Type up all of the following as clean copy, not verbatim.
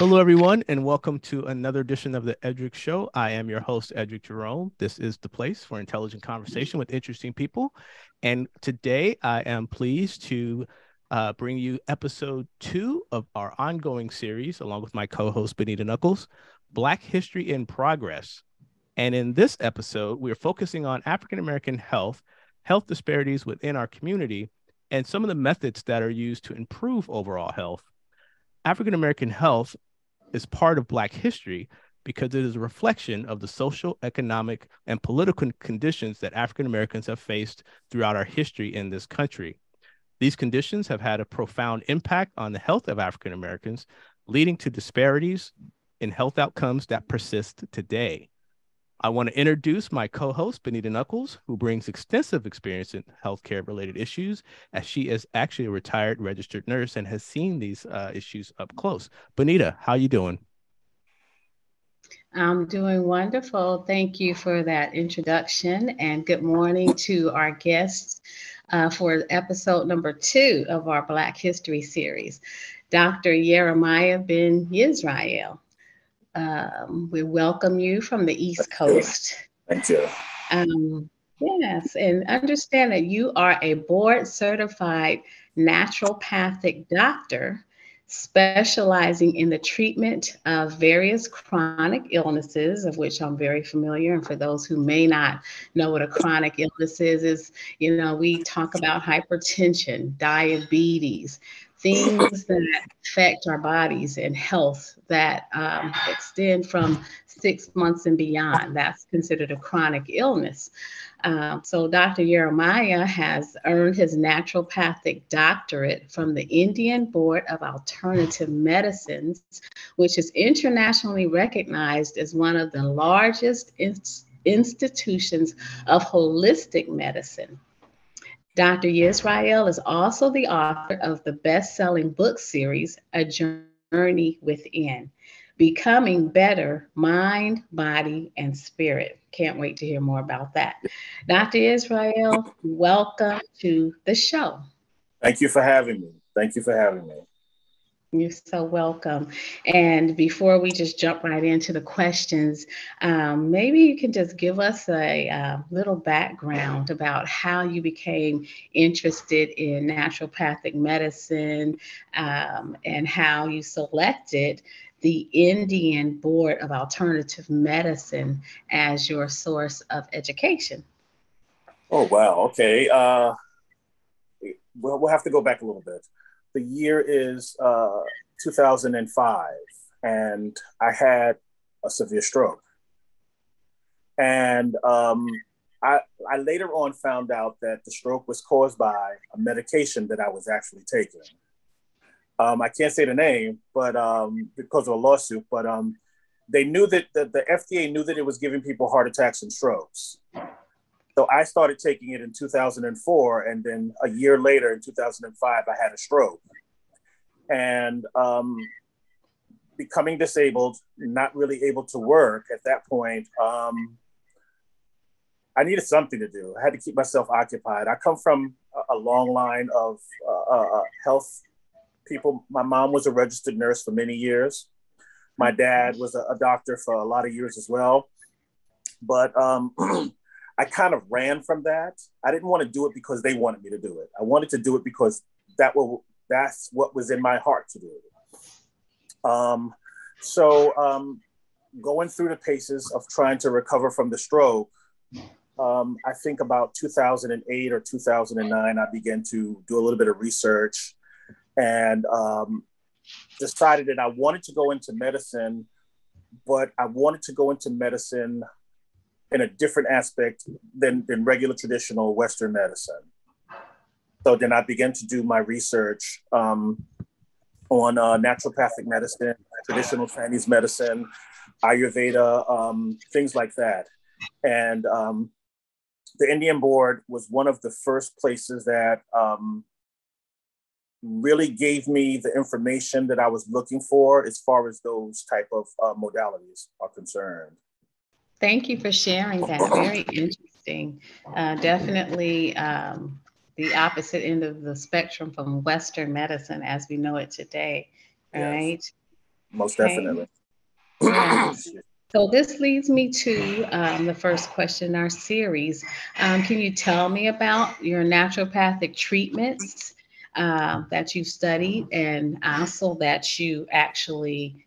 Hello, everyone, and welcome to another edition of the Eddrick Show. I am your host, Eddrick Jerome. This is the place for intelligent conversation with interesting people. And today I am pleased to bring you episode 2 of our ongoing series, along with my co-host, Benita Knuckles, Black History in Progress. And in this episode, we're focusing on African-American health disparities within our community, and some of the methods that are used to improve overall health. African-American health is part of Black history because it is a reflection of the social, economic, and political conditions that African Americans have faced throughout our history in this country. These conditions have had a profound impact on the health of African Americans, leading to disparities in health outcomes that persist today. I want to introduce my co-host, Benita Knuckles, who brings extensive experience in healthcare-related issues, as she is actually a retired registered nurse and has seen these issues up close. Benita, how you doing? I'm doing wonderful. Thank you for that introduction, and good morning to our guests for episode number 2 of our Black History series, Dr. Yeremiyah Ben Yisrael. We welcome you from the East Coast. Thank you. Yes, and understand that you are a board certified naturopathic doctor specializing in the treatment of various chronic illnesses, of which I'm very familiar. And for those who may not know what a chronic illness is, we talk about hypertension, diabetes, things that affect our bodies and health that extend from 6 months and beyond. That's considered a chronic illness. So Dr. Yeremiyah has earned his naturopathic doctorate from the Indian Board of Alternative Medicines, which is internationally recognized as one of the largest institutions of holistic medicine. Dr. Yisrael is also the author of the best-selling book series, A Journey Within, Becoming Better Mind, Body, and Spirit. Can't wait to hear more about that. Dr. Yisrael, welcome to the show. Thank you for having me. You're so welcome. And before we just jump right into the questions, maybe you can just give us a little background about how you became interested in naturopathic medicine and how you selected the Indian Board of Alternative Medicine as your source of education. Oh, wow. Okay. We'll have to go back a little bit. The year is 2005, and I had a severe stroke. And I later on found out that the stroke was caused by a medication that I was actually taking. I can't say the name, but because of a lawsuit, but they knew that the FDA knew that it was giving people heart attacks and strokes. So I started taking it in 2004, and then a year later in 2005, I had a stroke. And becoming disabled, not really able to work at that point, I needed something to do. I had to keep myself occupied. I come from a long line of health people. My mom was a registered nurse for many years. My dad was a doctor for a lot of years as well. But I kind of ran from that. I didn't want to do it because they wanted me to do it. I wanted to do it because that's what was in my heart to do. So going through the paces of trying to recover from the stroke, I think about 2008 or 2009, I began to do a little bit of research and decided that I wanted to go into medicine, but I wanted to go into medicine in a different aspect than regular traditional Western medicine. So then I began to do my research on naturopathic medicine, traditional Chinese medicine, Ayurveda, things like that. And the Indian Board was one of the first places that really gave me the information that I was looking for as far as those type of modalities are concerned. Thank you for sharing that. Very interesting. Definitely the opposite end of the spectrum from Western medicine as we know it today, right? Yes. most Okay. definitely. Yeah. So this leads me to the first question in our series. Can you tell me about your naturopathic treatments that you studied and also that you actually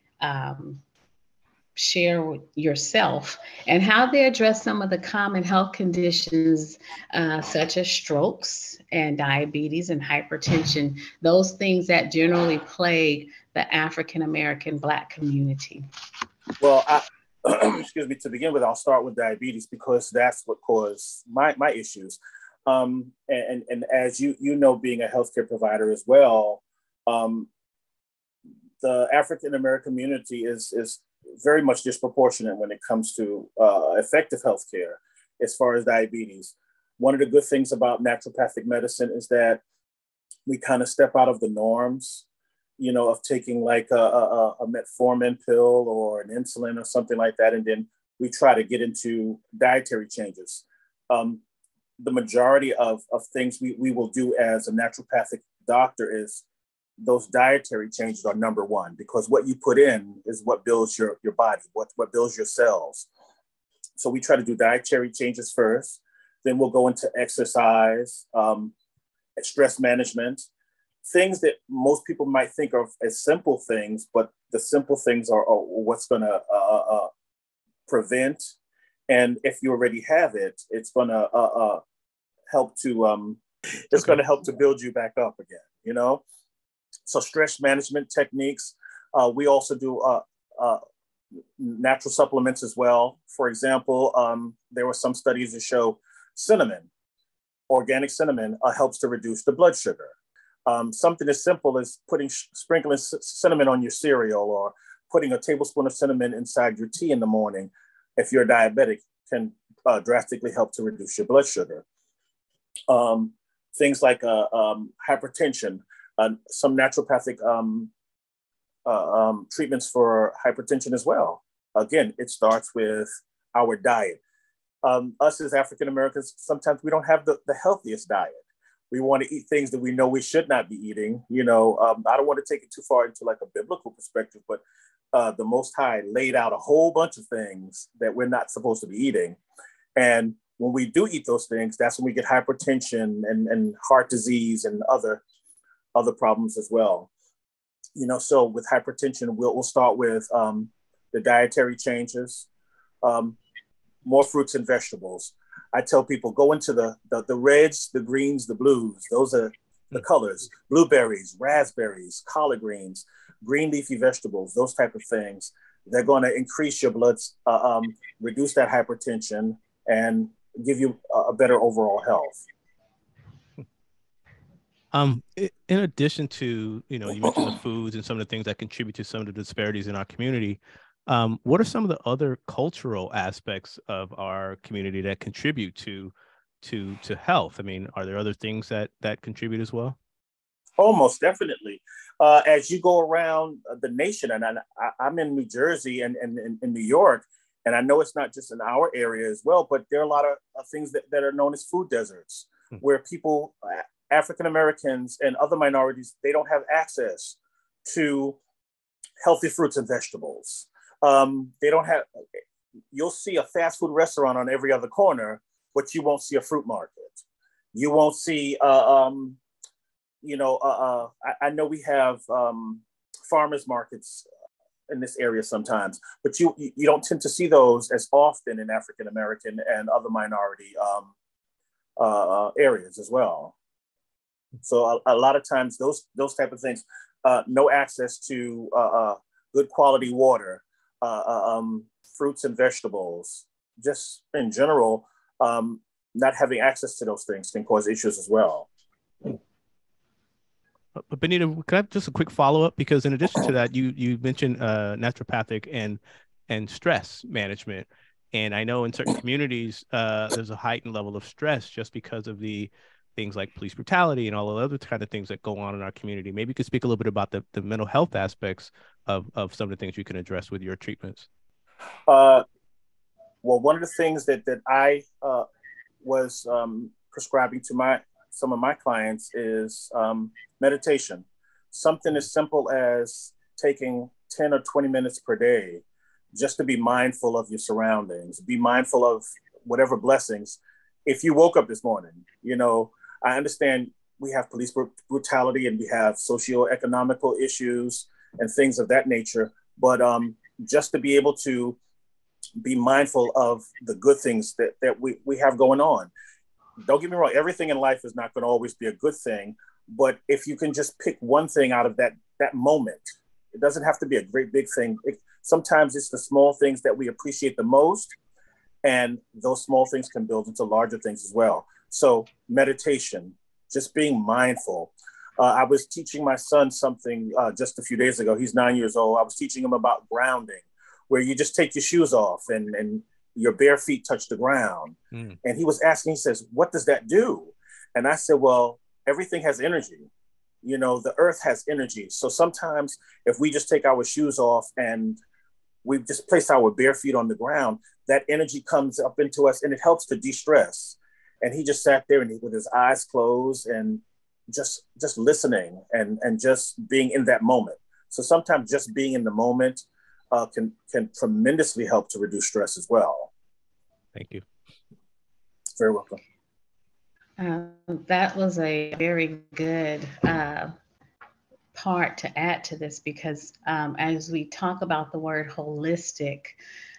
share with yourself and how they address some of the common health conditions such as strokes and diabetes and hypertension, those things that generally plague the African American Black community? Well, excuse me, to begin with, I'll start with diabetes because that's what caused my issues. And as you know, being a healthcare provider as well, um, the African American community is very much disproportionate when it comes to effective healthcare as far as diabetes. One of the good things about naturopathic medicine is that we kind of step out of the norms, of taking like a metformin pill or an insulin or something like that. And then we try to get into dietary changes. The majority of things we will do as a naturopathic doctor is those dietary changes are number one, because what you put in is what builds your body, what builds your cells. So we try to do dietary changes first. Then we'll go into exercise, stress management, things that most people might think of as simple things, but the simple things are what's going to prevent. And if you already have it, it's going to help to help to build you back up again. So stress management techniques. We also do natural supplements as well. For example, there were some studies that show organic cinnamon helps to reduce the blood sugar. Something as simple as sprinkling cinnamon on your cereal or putting a tablespoon of cinnamon inside your tea in the morning, if you're diabetic, can drastically help to reduce your blood sugar. Things like hypertension, some naturopathic treatments for hypertension as well. Again, it starts with our diet. Us as African Americans, sometimes we don't have the healthiest diet. We want to eat things that we know we should not be eating. I don't want to take it too far into like a biblical perspective, but the Most High laid out a whole bunch of things that we're not supposed to be eating. And when we do eat those things, that's when we get hypertension and heart disease and other problems as well. So with hypertension, we'll start with the dietary changes, more fruits and vegetables. I tell people go into the reds, the greens, the blues. Those are the colors. Blueberries, raspberries, collard greens, green leafy vegetables, those type of things. They're going to increase your blood, reduce that hypertension, and give you a better overall health. In addition to, you mentioned the foods and some of the things that contribute to some of the disparities in our community, what are some of the other cultural aspects of our community that contribute to health? I mean, are there other things that contribute as well? Oh, most definitely. As you go around the nation, and I'm in New Jersey and in New York, and I know it's not just in our area as well, but there are a lot of things that are known as food deserts, where people, African Americans and other minorities, they don't have access to healthy fruits and vegetables. They don't have, you'll see a fast food restaurant on every other corner, but you won't see a fruit market. You won't see, I know we have farmers markets in this area sometimes, but you don't tend to see those as often in African American and other minority areas as well. So a lot of times those type of things, no access to good quality water, fruits and vegetables, just in general, not having access to those things can cause issues as well. But Benita, can I have just a quick follow-up? Because in addition to that, you mentioned naturopathic and stress management. And I know in certain communities, there's a heightened level of stress just because of the things like police brutality and all the other kind of things that go on in our community. Maybe you could speak a little bit about the mental health aspects of some of the things you can address with your treatments. Well, one of the things that I was prescribing to some of my clients is meditation. Something as simple as taking 10 or 20 minutes per day, just to be mindful of your surroundings, be mindful of whatever blessings. If you woke up this morning, I understand we have police brutality and we have socioeconomical issues and things of that nature, but just to be able to be mindful of the good things that we have going on. Don't get me wrong, everything in life is not going to always be a good thing, but if you can just pick one thing out of that moment, it doesn't have to be a great big thing. Sometimes it's the small things that we appreciate the most, and those small things can build into larger things as well. So meditation, just being mindful. I was teaching my son something just a few days ago. He's 9 years old. I was teaching him about grounding, where you just take your shoes off and your bare feet touch the ground. And he was asking, he says, what does that do? And I said, well, everything has energy. The earth has energy. So sometimes if we just take our shoes off and we just place our bare feet on the ground, that energy comes up into us and it helps to de-stress. And he just sat there with his eyes closed and just listening and just being in that moment. So sometimes just being in the moment can tremendously help to reduce stress as well. Thank you. Very welcome. That was a very good part to add to this, because as we talk about the word holistic,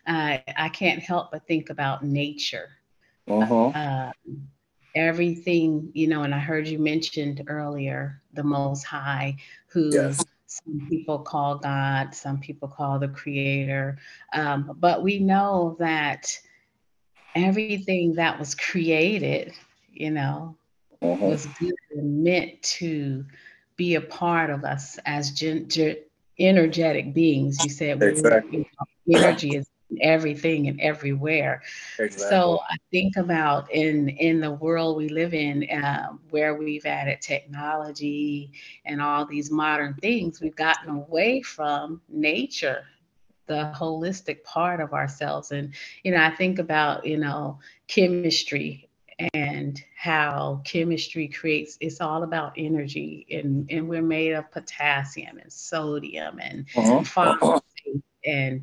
I can't help but think about nature. Everything, and I heard you mentioned earlier the Most High, who Yes. some people call God, some people call the Creator, but we know that everything that was created, was good and meant to be a part of us as energetic beings. You said Exactly. Energy is everything and everywhere. Exactly. So I think about in the world we live in, where we've added technology and all these modern things, we've gotten away from nature, the holistic part of ourselves. And I think about chemistry and how chemistry creates, it's all about energy, and we're made of potassium and sodium and phosphate and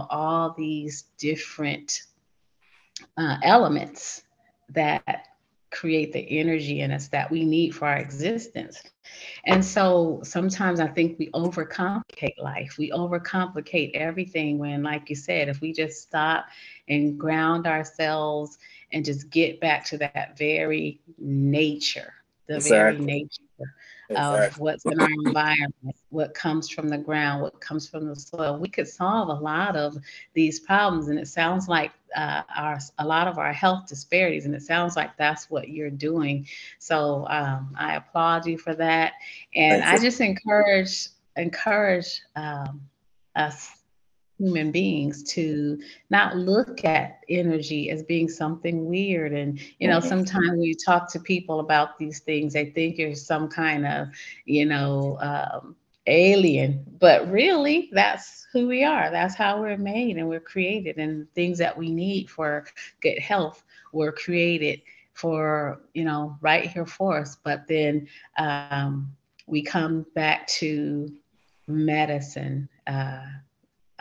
all these different elements that create the energy in us that we need for our existence. And so sometimes I think we overcomplicate life. We overcomplicate everything when, like you said, if we just stop and ground ourselves and just get back to that very nature, the very nature of what's in our environment, what comes from the ground, what comes from the soil, we could solve a lot of these problems. And it sounds like a lot of our health disparities, and it sounds like that's what you're doing. So I applaud you for that, and I just encourage us human beings to not look at energy as being something weird. And sometimes when you talk to people about these things, they think you're some kind of alien, but really that's who we are. That's how we're made and we're created, and things that we need for good health were created for right here for us. But then we come back to medicine,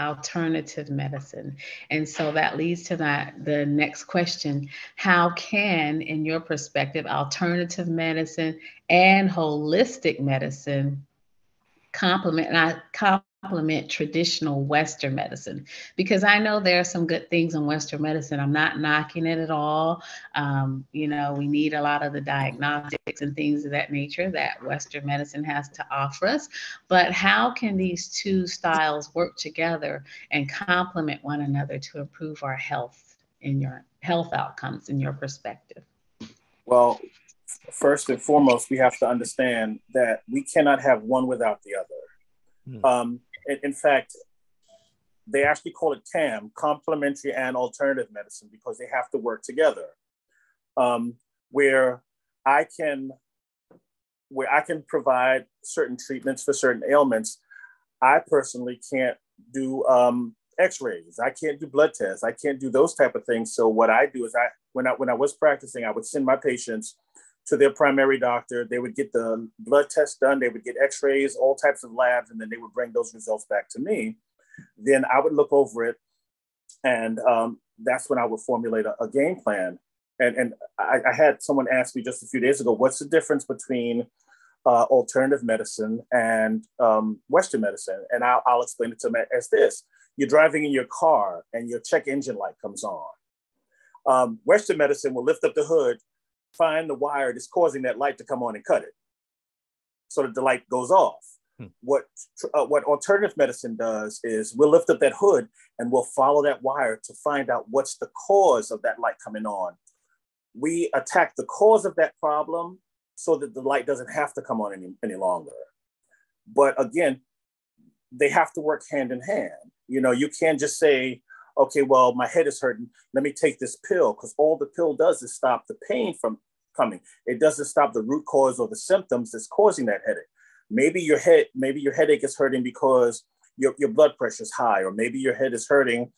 alternative medicine. And so that leads to the next question. How can, in your perspective, alternative medicine and holistic medicine complement traditional Western medicine? Because I know there are some good things in Western medicine. I'm not knocking it at all. We need a lot of the diagnostics and things of that nature that Western medicine has to offer us. But how can these two styles work together and complement one another to improve our health and your health outcomes in your perspective? Well, first and foremost, we have to understand that we cannot have one without the other. In fact, they actually call it CAM, complementary and alternative medicine, because they have to work together. Where I can provide certain treatments for certain ailments, I personally can't do X-rays. I can't do blood tests. I can't do those type of things. So what I do is when I was practicing, I would send my patients to their primary doctor. They would get the blood test done. They would get x-rays, all types of labs, and then they would bring those results back to me. Then I would look over it, and that's when I would formulate a game plan. And I had someone ask me just a few days ago, what's the difference between alternative medicine and Western medicine? And I'll explain it to them as this. You're driving in your car and your check engine light comes on. Western medicine will lift up the hood, find the wire that's causing that light to come on and cut it so that the light goes off. What alternative medicine does is we'll lift up that hood and we'll follow that wire to find out what's the cause of that light coming on. We attack the cause of that problem so that the light doesn't have to come on any longer. But again, they have to work hand in hand. You know, you can't just say, okay, well, my head is hurting, let me take this pill, because all the pill does is stop the pain from coming. It doesn't stop the root cause or the symptoms that's causing that headache. Maybe your headache is hurting because your blood pressure is high, or maybe your head is hurting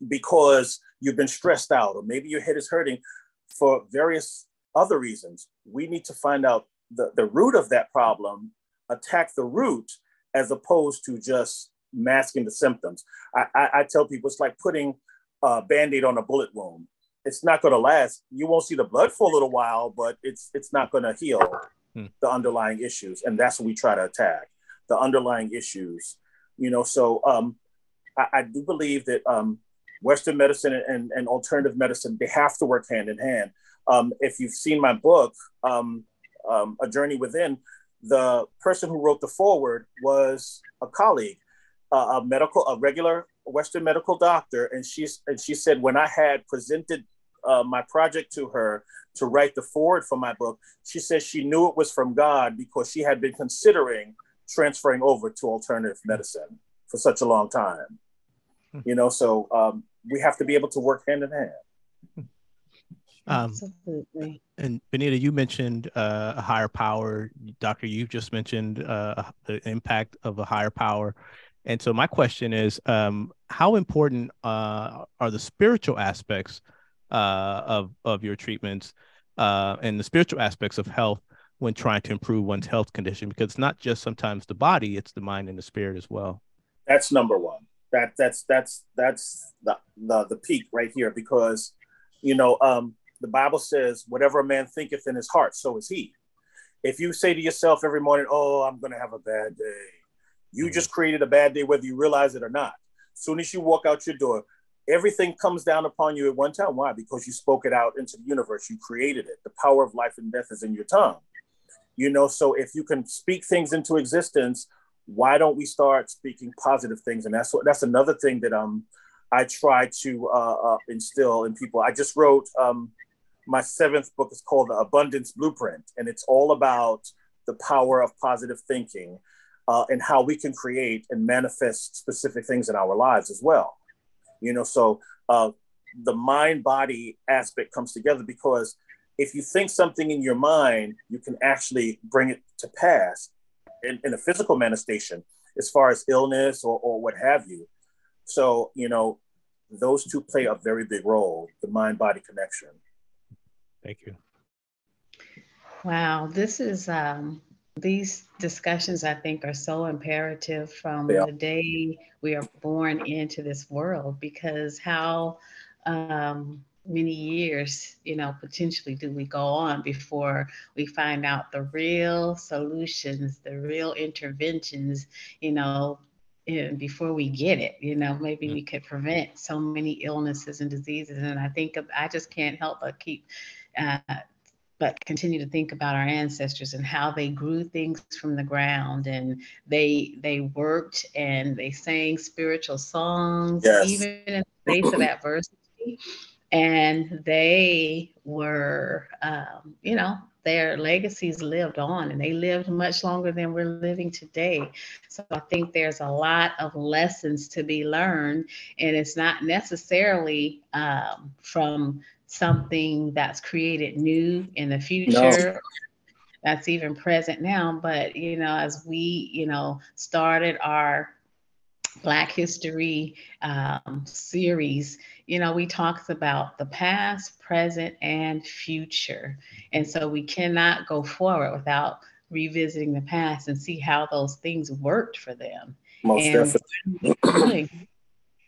because you've been stressed out, or maybe your head is hurting for various other reasons. We need to find out the root of that problem, attack the root, as opposed to just masking the symptoms. I tell people it's like putting a Band-Aid on a bullet wound. It's not going to last. You won't see the blood for a little while, but it's not going to heal the underlying issues. And that's what we try to attack, the underlying issues. You know, so I do believe that Western medicine and alternative medicine, they have to work hand in hand. If you've seen my book, A Journey Within, the person who wrote the foreword was a colleague, a regular Western medical doctor. And she said, when I had presented my project to her to write the foreword for my book, she said she knew it was from God because she had been considering transferring over to alternative medicine for such a long time. You know, so we have to be able to work hand in hand. Absolutely. And Benita, you mentioned a higher power. Doctor, you've just mentioned the impact of a higher power. And so my question is, how important are the spiritual aspects of your treatments and the spiritual aspects of health when trying to improve one's health condition? Because it's not just sometimes the body, it's the mind and the spirit as well. That's number one. That's the peak right here, because, you know, the Bible says, whatever a man thinketh in his heart, so is he. If you say to yourself every morning, oh, I'm going to have a bad day, you just created a bad day, whether you realize it or not. As soon as you walk out your door, everything comes down upon you at one time. Why? Because you spoke it out into the universe. You created it. The power of life and death is in your tongue. You know, so if you can speak things into existence, why don't we start speaking positive things? And that's another thing that I try to instill in people. I just wrote my 7th book. Is called The Abundance Blueprint, and it's all about the power of positive thinking and how we can create and manifest specific things in our lives as well. You know, so the mind-body aspect comes together, because if you think something in your mind, you can actually bring it to pass in a physical manifestation, as far as illness or what have you. So, you know, those two play a very big role, the mind-body connection. Thank you. Wow, this is these discussions, I think, are so imperative from the day we are born into this world, because how many years, you know, potentially do we go on before we find out the real solutions, the real interventions, you know, and before we get it, you know, maybe we could prevent so many illnesses and diseases. And I just can't help but continue to think about our ancestors and how they grew things from the ground, and they worked and they sang spiritual songs, even in the face of adversity. And they were, you know, their legacies lived on, and they lived much longer than we're living today. So I think there's a lot of lessons to be learned, and it's not necessarily from something that's created new in the future, that's even present now. But, you know, as we, you know, started our Black History series, we talked about the past, present, and future. And so we cannot go forward without revisiting the past and see how those things worked for them. Most And definitely. doing,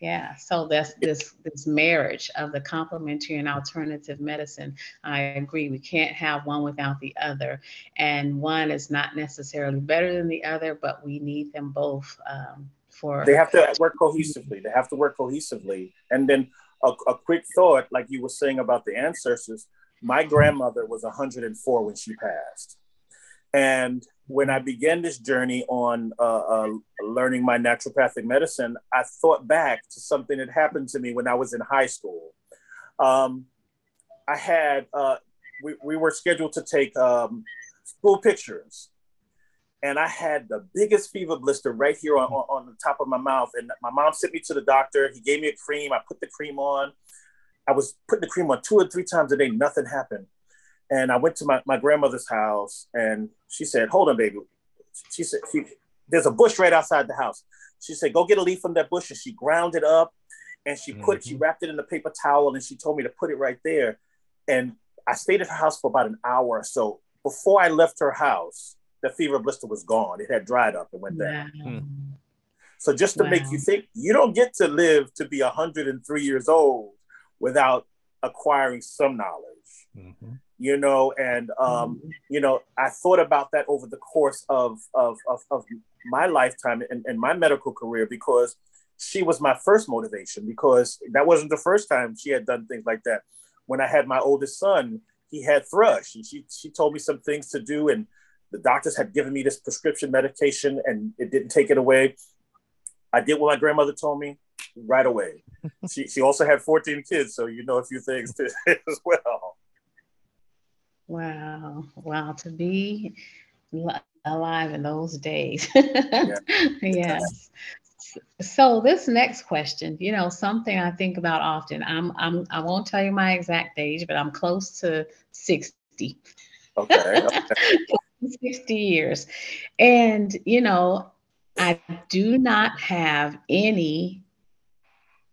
yeah, so that's this marriage of the complementary and alternative medicine. I agree. We can't have one without the other, and one is not necessarily better than the other, but we need them both They for. have to work cohesively. They have to work cohesively. And then a quick thought, like you were saying about the ancestors. My grandmother was 104 when she passed. And when I began this journey on learning my naturopathic medicine, I thought back to something that happened to me when I was in high school. Um, I had, we were scheduled to take school pictures. And I had the biggest fever blister right here on the top of my mouth. And my mom sent me to the doctor. He gave me a cream. I put the cream on. I was putting the cream on 2 or 3 times a day. Nothing happened. And I went to my grandmother's house and she said, hold on, baby. She said, there's a bush right outside the house. She said, go get a leaf from that bush. And she ground it up and she wrapped it in a paper towel and she told me to put it right there. And I stayed at her house for about an hour or so. Before I left her house, the fever blister was gone. It had dried up and went down. Wow. So just to make you think, you don't get to live to be 103 years old without acquiring some knowledge. And I thought about that over the course of my lifetime and my medical career, because she was my first motivation, because that wasn't the first time she had done things like that. When I had my oldest son, he had thrush, and she told me some things to do, and the doctors had given me this prescription medication and it didn't take it away. I did what my grandmother told me right away. She also had 14 kids, so you know a few things as well. Wow. To be alive in those days. Yeah. Yes. So this next question, something I think about often. I won't tell you my exact age, but I'm close to 60. Okay. 60 years. And, I do not have any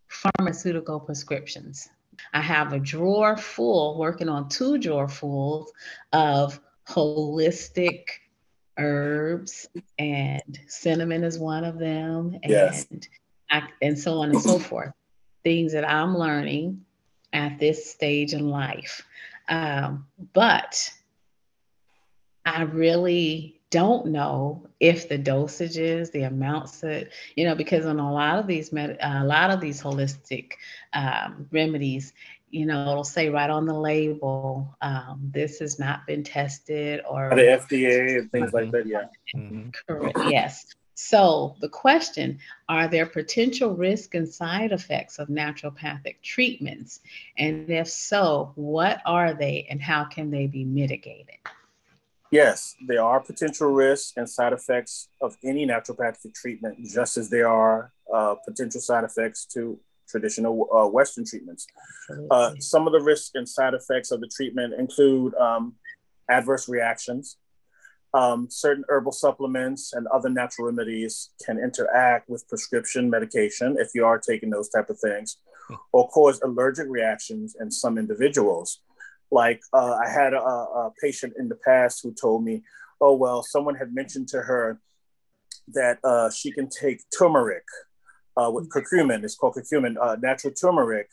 pharmaceutical prescriptions. I have a drawer full, working on 2 drawer fulls of holistic herbs, and cinnamon is one of them, Yes. and so on and so forth. Things that I'm learning at this stage in life. But I really don't know if the dosages, the amounts that, because on a lot of these holistic remedies, it'll say right on the label, this has not been tested By the or FDA and things like that. Yeah. correct. Yes. So the question, are there potential risk and side effects of naturopathic treatments? And if so, what are they and how can they be mitigated? Yes, there are potential risks and side effects of any naturopathic treatment, just as there are potential side effects to traditional Western treatments. Some of the risks and side effects of the treatment include adverse reactions. Certain herbal supplements and other natural remedies can interact with prescription medication if you are taking those type of things, or cause allergic reactions in some individuals. Like I had a patient in the past who told me, oh, well, someone had mentioned to her that she can take turmeric with curcumin. It's called curcumin, natural turmeric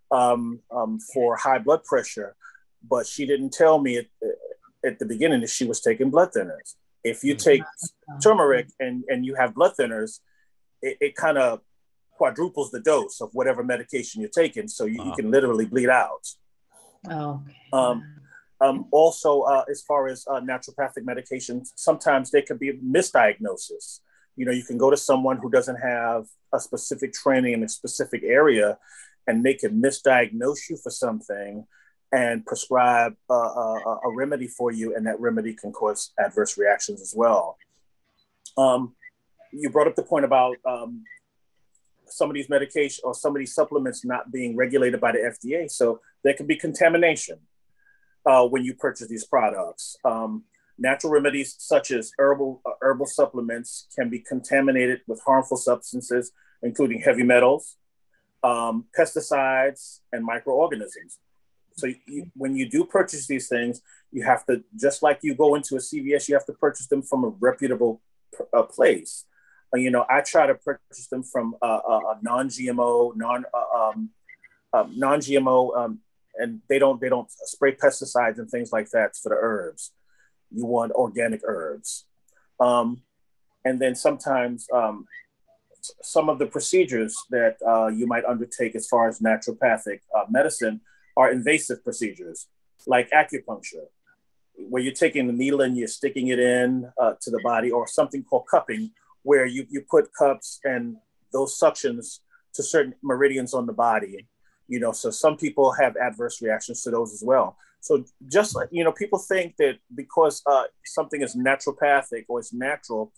for high blood pressure. But she didn't tell me at the beginning that she was taking blood thinners. If you take turmeric and you have blood thinners, it kind of quadruples the dose of whatever medication you're taking. So you can literally bleed out. Okay. Also, as far as naturopathic medications, sometimes there could be a misdiagnosis. You can go to someone who doesn't have a specific training in a specific area, and they can misdiagnose you for something and prescribe a remedy for you, and that remedy can cause adverse reactions as well. You brought up the point about some of these medications or some of these supplements not being regulated by the FDA. So there can be contamination when you purchase these products. Natural remedies such as herbal supplements can be contaminated with harmful substances including heavy metals, pesticides, and microorganisms. So when you do purchase these things, you have to, just like you go into a CVS, you have to purchase them from a reputable place. I try to purchase them from a non-GMO, non-GMO, and they don't spray pesticides and things like that for the herbs. You want organic herbs, and then sometimes some of the procedures that you might undertake as far as naturopathic medicine are invasive procedures, like acupuncture, where you're taking the needle and you're sticking it in to the body, or something called cupping, where you put cups and those suctions to certain meridians on the body. So some people have adverse reactions to those as well. So just like, people think that because something is naturopathic or it's natural,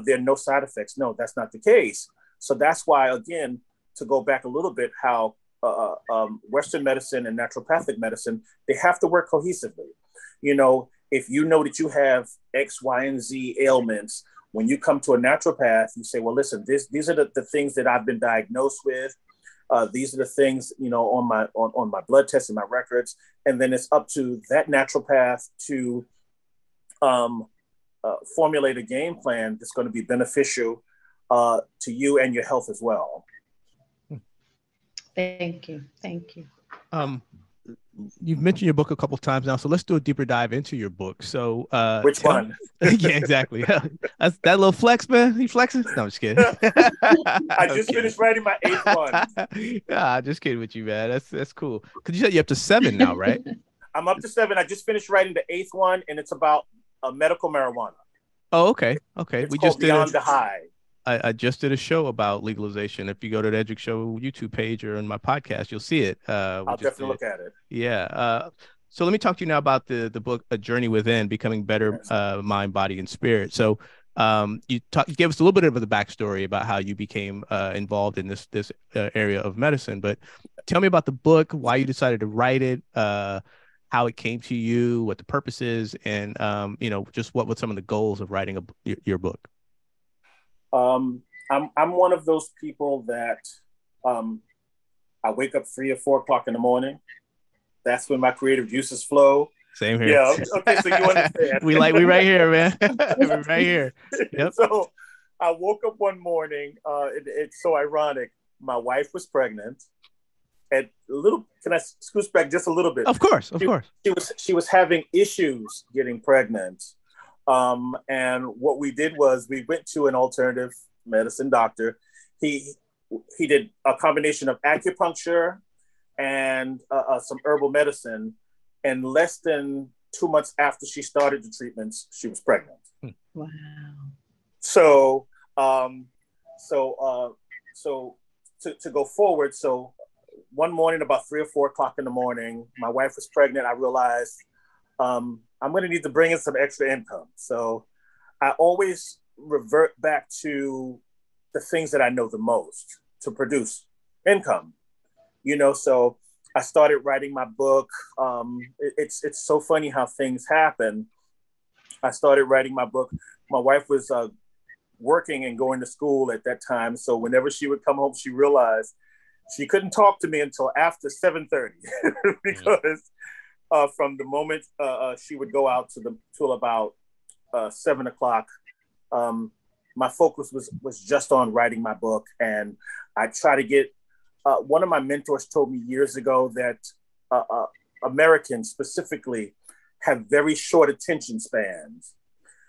there are no side effects. No, that's not the case. So that's why, again, to go back a little bit, how Western medicine and naturopathic medicine, they have to work cohesively. If you know that you have X, Y, and Z ailments, when you come to a naturopath, you say, well, listen, these are the things that I've been diagnosed with. These are the things, on my blood tests and my records. And then it's up to that naturopath to formulate a game plan that's going to be beneficial to you and your health as well. Thank you. You've mentioned your book a couple of times now, so let's do a deeper dive into your book. So, which one? Yeah, exactly. That's that little flex, man. You flexing? No, I'm just kidding. I just finished writing my 8th one. Nah, just kidding with you, man. That's cool. Because you said you're up to 7 now, right? I'm up to 7. I just finished writing the 8th one, and it's about medical marijuana. Oh, okay. It's called Beyond the High. I just did a show about legalization. If you go to the Eddrick Show YouTube page or in my podcast, you'll see it. I'll definitely look at it. Yeah. So let me talk to you now about the book, A Journey Within, Becoming Better Mind, Body, and Spirit. So you gave us a little bit of the backstory about how you became involved in this area of medicine. But tell me about the book, why you decided to write it, how it came to you, what the purpose is, and just what were some of the goals of writing your book. I'm one of those people that I wake up 3 or 4 o'clock in the morning. That's when my creative juices flow. Same here. Yeah. Okay. So you understand. we right here, man. We're right here. Yep. So I woke up one morning. It's so ironic. My wife was pregnant. And can I scoot back just a little bit? Of course. She was having issues getting pregnant. And what we did was we went to an alternative medicine doctor. He did a combination of acupuncture and some herbal medicine. And less than 2 months after she started the treatments, she was pregnant. Wow. So, to go forward. So one morning, about 3 or 4 o'clock in the morning, my wife was pregnant. I realized, I'm going to need to bring in some extra income. So I always revert back to the things that I know the most to produce income, so I started writing my book. It's so funny how things happen. I started writing my book. My wife was working and going to school at that time. So whenever she would come home, she realized she couldn't talk to me until after 7:30 because from the moment she would go out till about 7 o'clock, my focus was just on writing my book. And I try to get, one of my mentors told me years ago that Americans specifically have very short attention spans.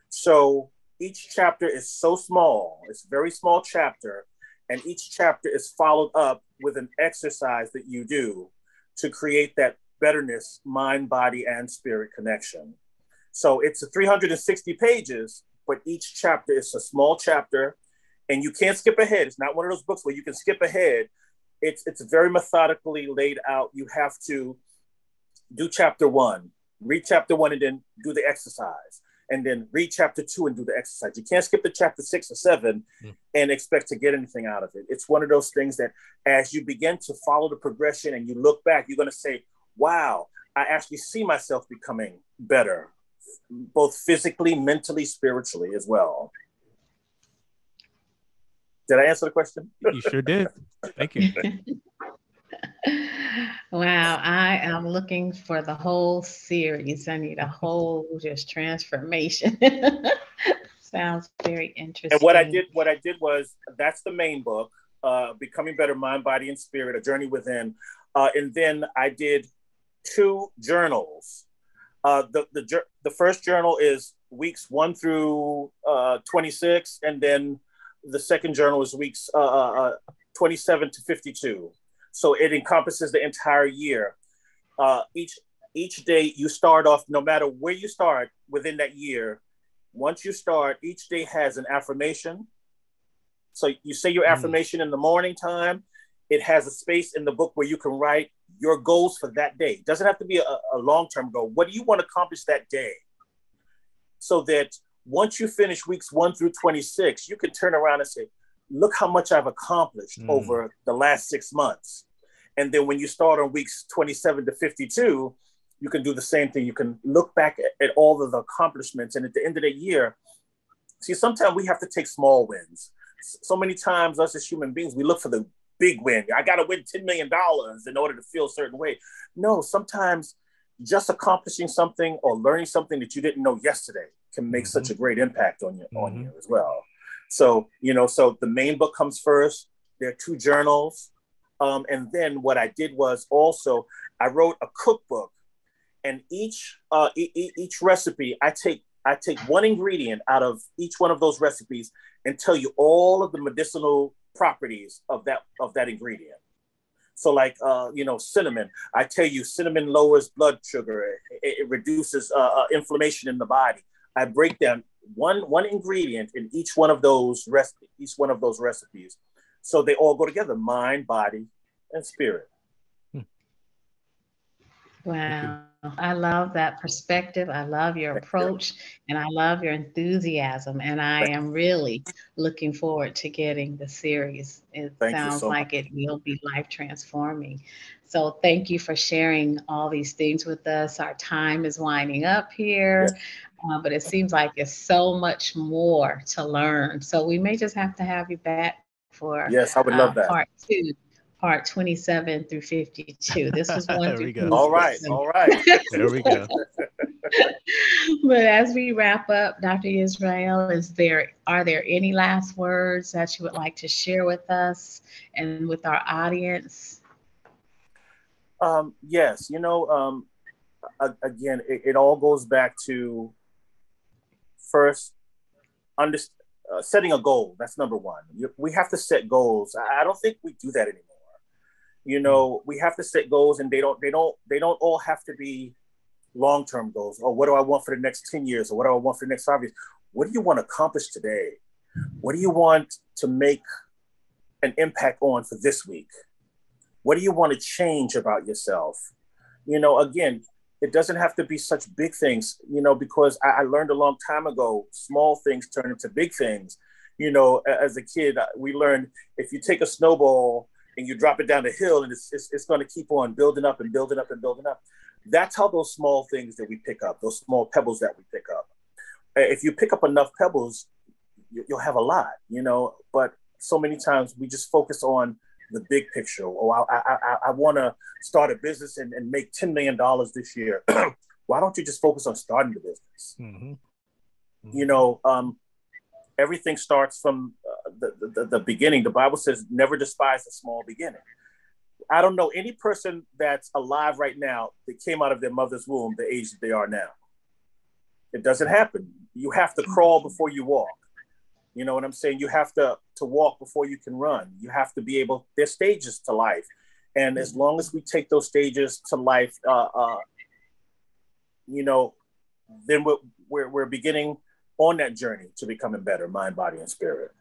So each chapter is so small, it's a very small chapter, and each chapter is followed up with an exercise that you do to create that betterness, mind, body, and spirit connection. So it's 360 pages, but each chapter is a small chapter, and you can't skip ahead. It's not one of those books where you can skip ahead. It's very methodically laid out. You have to do chapter 1, read chapter 1, and then do the exercise, and then read chapter 2 and do the exercise. You can't skip to chapter 6 or 7 and expect to get anything out of it. It's one of those things that as you begin to follow the progression and you look back, you're going to say, wow, I actually see myself becoming better, both physically, mentally, spiritually as well. Did I answer the question? You sure did. Thank you. Wow, I am looking for the whole series. I need a whole just transformation. Sounds very And what I interesting. did was, that's the main book, Becoming Better Mind, Body, and Spirit, A Journey Within. And then I did 2 journals. The first journal is weeks 1 through 26, and then the second journal is weeks 27 to 52. So it encompasses the entire year. Each day you start off, no matter where you start within that year. Once you start, each day has an affirmation. So you say your affirmation in the morning time. It has a space in the book where you can write your goals for that day. It doesn't have to be a long-term goal. What do you want to accomplish that day? So that once you finish weeks 1 through 26, you can turn around and say, look how much I've accomplished over the last 6 months. And then when you start on weeks 27 to 52, you can do the same thing. You can look back at all of the accomplishments. And at the end of the year, see, sometimes we have to take small wins. So many times us as human beings, we look for the big win. I got to win $10 million in order to feel a certain way. No, sometimes just accomplishing something or learning something that you didn't know yesterday can make such a great impact on you as well. So, so the main book comes first. There are 2 journals. And then what I did was also, I wrote a cookbook, and each recipe, I take one ingredient out of each one of those recipes and tell you all of the medicinal properties of that ingredient. So like, cinnamon, I tell you cinnamon lowers blood sugar. It reduces inflammation in the body. I break down one ingredient in each one of those recipes. So they all go together: mind, body, and spirit. Wow. I love that perspective. I love your approach, and I love your enthusiasm. And I am really looking forward to getting the series. It Thank you sounds so much. like it will be life transforming. So thank you for sharing all these things with us. Our time is winding up here, but it seems like there's so much more to learn. So we may just have to have you back for Yes, I would love that. part 2. Part 27 through 52. This was 1 There through we go. 26. All right. There we go. But as we wrap up, Dr. Yisrael, are there any last words that you would like to share with us and with our audience? Yes, again, it all goes back to first setting a goal. That's number one. We have to set goals. I don't think we do that anymore. We have to set goals, and they don't all have to be long-term goals. Or what do I want for the next 10 years? Or what do I want for the next 5 years? What do you want to accomplish today? What do you want to make an impact on for this week? What do you want to change about yourself? Again, it doesn't have to be such big things, because I learned a long time ago, small things turn into big things. As a kid, we learned if you take a snowball and you drop it down the hill, and it's going to keep on building up and building up and building up. That's how those small things that we pick up, those small pebbles that we pick up. If you pick up enough pebbles, you'll have a lot, but so many times we just focus on the big picture. I want to start a business and make $10 million this year. Why don't you just focus on starting the business? Everything starts from the beginning. The Bible says, never despise a small beginning. I don't know any person that's alive right now that came out of their mother's womb the age that they are now. It doesn't happen. You have to crawl before you walk. You know what I'm saying? You have to walk before you can run. You have to be able, there's stages to life. And as long as we take those stages to life, then we're beginning on that journey to becoming better, mind, body, and spirit.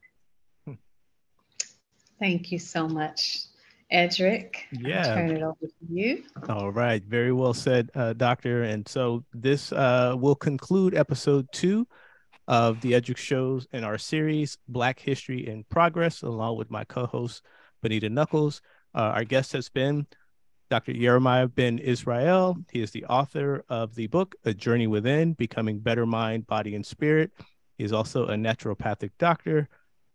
Thank you so much, Eddrick. Yeah. I'll turn it over to you. All right. Very well said, Doctor. And so this will conclude episode 2 of the Eddrick shows in our series, Black History in Progress, along with my co-host, Benita Knuckles. Our guest has been Dr. Yeremiyah Ben Yisrael. He is the author of the book, A Journey Within, Becoming Better Mind, Body, and Spirit. He is also a naturopathic doctor.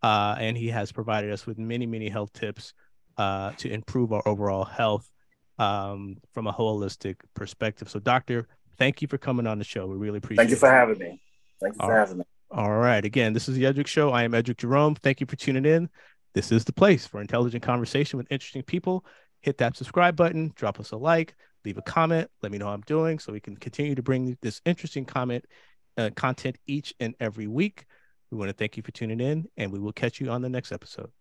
and he has provided us with many, many health tips to improve our overall health from a holistic perspective. So, Doctor, thank you for coming on the show. We really appreciate it. Thank you for having me. Thank you All for having me. All right. Again, this is the Eddrick Show. I am Eddrick Jerome. Thank you for tuning in. This is the place for intelligent conversation with interesting people. Hit that subscribe button, drop us a like, leave a comment, let me know how I'm doing so we can continue to bring this interesting content each and every week. We want to thank you for tuning in, and we will catch you on the next episode.